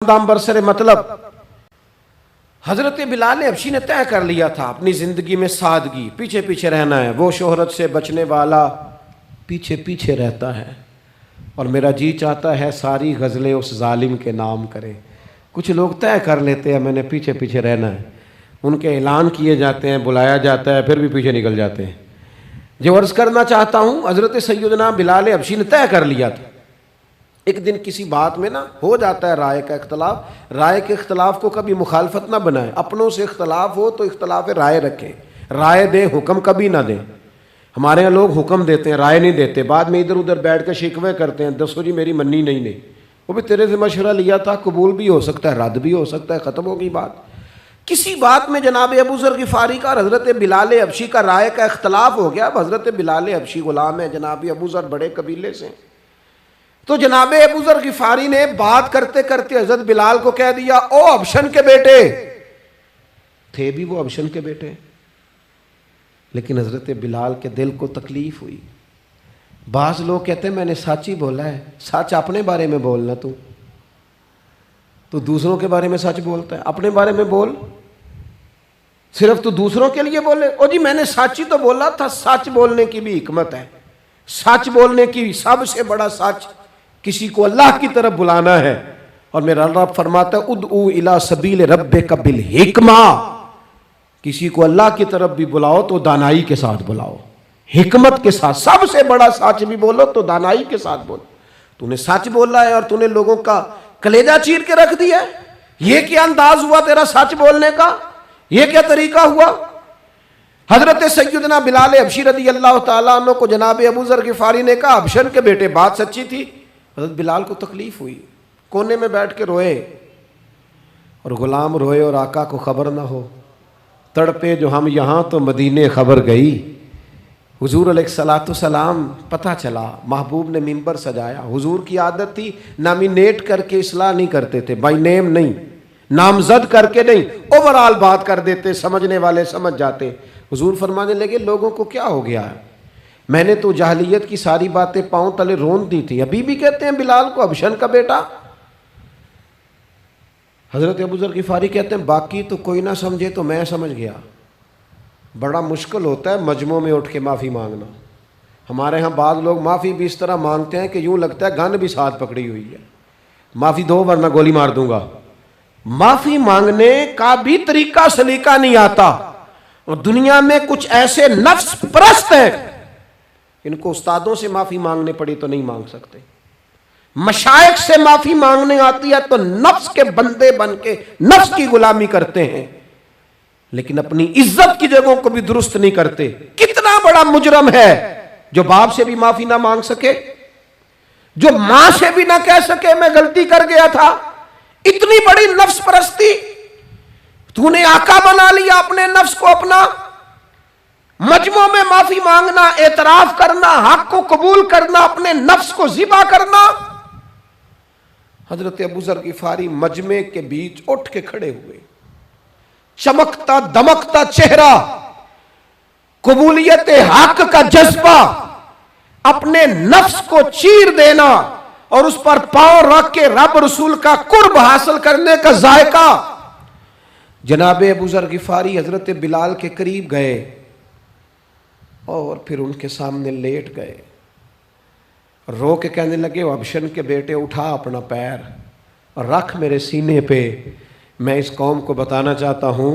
दाम बरसरे मतलब हजरत बिलाल हबशी ने तय कर लिया था अपनी जिंदगी में सादगी, पीछे पीछे रहना है। वो शोहरत से बचने वाला पीछे पीछे रहता है और मेरा जी चाहता है सारी गज़लें उस जालिम के नाम करें। कुछ लोग तय कर लेते हैं मैंने पीछे पीछे रहना है, उनके ऐलान किए जाते हैं, बुलाया जाता है, फिर भी पीछे निकल जाते हैं। जो अर्ज़ करना चाहता हूँ, हज़रत सैयदना बिलाल हबशी ने तय कर लिया था। एक दिन किसी बात में ना हो जाता है राय का इख्तलाफ, राय के इख्तलाफ को कभी मुखालफत ना बनाए। अपनों से इख्तलाफ हो तो इख्तलाफ राय रखें, राय दें, हुक्म कभी ना दें। हमारे यहाँ लोग हुक्म देते हैं, राय नहीं देते, बाद में इधर उधर बैठ कर शिकवे करते हैं, दसो जी मेरी मन्नी नहीं। वो भी तेरे से मशवरा लिया था, कबूल भी हो सकता है, रद्द भी हो सकता है, ख़त्म होगी बात। किसी बात में जनाब अबू ज़र ग़िफ़ारी का और हज़रत बिलाल हबशी का राय का इख्तलाफ हो गया। हज़रत बिलाल हबशी ग़ुलाम है, जनाब अबू ज़र बड़े कबीले से। तो जनाब अबू ज़र ग़िफ़ारी ने बात करते करते हज़रत बिलाल को कह दिया, ओ हबशन के बेटे। थे भी वो हबशन के बेटे, लेकिन हज़रत बिलाल के दिल को तकलीफ़ हुई। बाज़ लोग कहते हैं मैंने सच ही बोला है। सच अपने बारे में बोलना, तू दूसरों के बारे में सच बोलता है, अपने बारे में बोल। सिर्फ तू दूसरों के लिए बोले। ओ जी मैंने सच ही तो बोला था। सच बोलने की भी हिकमत है। सच बोलने की सबसे बड़ा सच किसी को अल्लाह की तरफ बुलाना है। और मेरा रब फरमाता है उदऊ इला सबील रब्बिका बिल हिकमा, किसी को अल्लाह की तरफ भी बुलाओ तो दानाई के साथ बुलाओ, हिकमत के साथ। सबसे बड़ा सच भी बोलो तो दानाई के साथ बोलो। तूने सच बोला है और तूने लोगों का कलेजा चीर के रख दिया। ये क्या अंदाज हुआ तेरा सच बोलने का, ये क्या तरीका हुआ। हजरत सैयदना बिलाल हबशी रदी अल्लाह ताला अन्हु को जनाब अबू ज़र ग़िफ़ारी ने कहा हबशन के बेटे, बात सच्ची थी। हजरत बिलाल को तकलीफ हुई, कोने में बैठ के रोए और गुलाम रोए और आका को खबर ना हो। तड़पे जो हम यहाँ तो मदीने खबर गई। हुजूर अलैहिस्सलातु सलाम पता चला, महबूब ने मिंबर सजाया। हुजूर की आदत थी नॉमिनेट करके इस्लाह नहीं करते थे, बाई नेम नहीं, नामजद करके नहीं, ओवरऑल बात कर देते, समझने वाले समझ जाते। हुजूर फरमाने लगे लोगों को क्या हो गया है, मैंने तो जाहिलियत की सारी बातें पांव तले रोन दी थी, अभी भी कहते हैं बिलाल को हबशन का बेटा। हजरत अबू ज़र ग़िफ़ारी कहते हैं बाकी तो कोई ना समझे तो मैं समझ गया। बड़ा मुश्किल होता है मजमों में उठ के माफ़ी मांगना। हमारे यहाँ बाद लोग माफ़ी भी इस तरह मांगते हैं कि यूँ लगता है गन भी साथ पकड़ी हुई है, माफ़ी दो वरना गोली मार दूंगा। माफ़ी मांगने का भी तरीका सलीका नहीं आता। और दुनिया में कुछ ऐसे नफ्स परस्त हैं, इनको उस्तादों से माफ़ी मांगने पड़ी तो नहीं मांग सकते, मशाइख से माफ़ी मांगने आती है तो नफ्स के बंदे बन के नफ्स की गुलामी करते हैं, लेकिन अपनी इज्जत की जगहों को भी दुरुस्त नहीं करते। कितना बड़ा मुजरम है जो बाप से भी माफी ना मांग सके, जो मां से भी ना कह सके मैं गलती कर गया था। इतनी बड़ी नफ्स परस्ती, तूने आका बना लिया अपने नफ्स को अपना। मजमों में माफी मांगना, एतराफ करना, हक को कबूल करना, अपने नफ्स को ज़िबा करना। हजरत अबू ज़र ग़िफ़ारी मजमे के बीच उठ के खड़े हुए, चमकता दमकता चेहरा, कबूलियत हक का जज्बा, अपने नफ्स को चीर देना और उस पर पांव रख के रब रसूल का कुर्ब हासिल करने का जायका। जनाब अबू ज़र ग़िफ़ारी हजरत बिलाल के करीब गए और फिर उनके सामने लेट गए, रो के कहने लगे हबशन के बेटे उठा अपना पैर और रख मेरे सीने पे। मैं इस कौम को बताना चाहता हूँ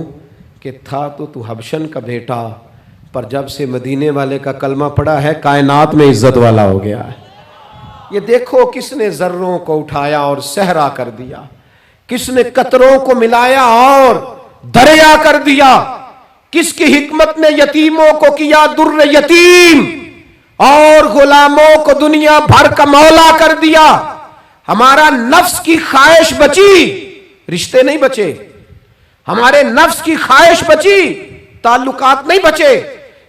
कि था तो तू हबशन का बेटा, पर जब से मदीने वाले का कलमा पड़ा है कायनात में इज्जत वाला हो गया है। ये देखो किसने ज़र्रों को उठाया और सहरा कर दिया, किसने कतरों को मिलाया और दरिया कर दिया, किसकी हिकमत ने यतीमों को किया दुर्र यतीम और गुलामों को दुनिया भर का मौला कर दिया। हमारा नफ्स की ख्वाहिश बची, रिश्ते नहीं बचे। हमारे नफ्स की ख्वाहिश बची, ताल्लुकात नहीं बचे।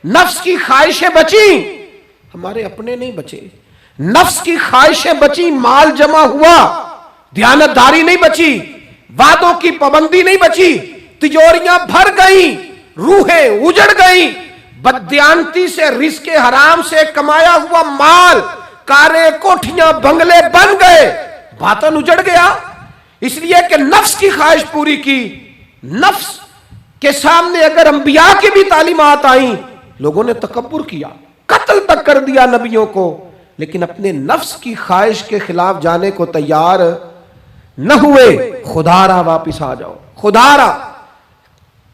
नफ्स की ख्वाहिशें बची, हमारे अपने नहीं बचे। नफ्स की ख्वाहिशें बची, माल जमा हुआ, दयानतदारी नहीं बची, वादों की पाबंदी नहीं बची, तिजोरियां भर गई, रूहें उजड़ गई। बददियानती से रिस्के हराम से कमाया हुआ माल, कारें कोठियां बंगले बन गए, बातन उजड़ गया। इसलिए कि नफ्स की ख्वाहिश पूरी की। नफ्स के सामने अगर अंबिया की भी तालीमात आई, लोगों ने तकब्बुर किया, कत्ल तक कर दिया नबियों को, लेकिन अपने नफ्स की ख्वाहिश के खिलाफ जाने को तैयार न हुए। खुदारा वापिस आ जाओ, खुदारा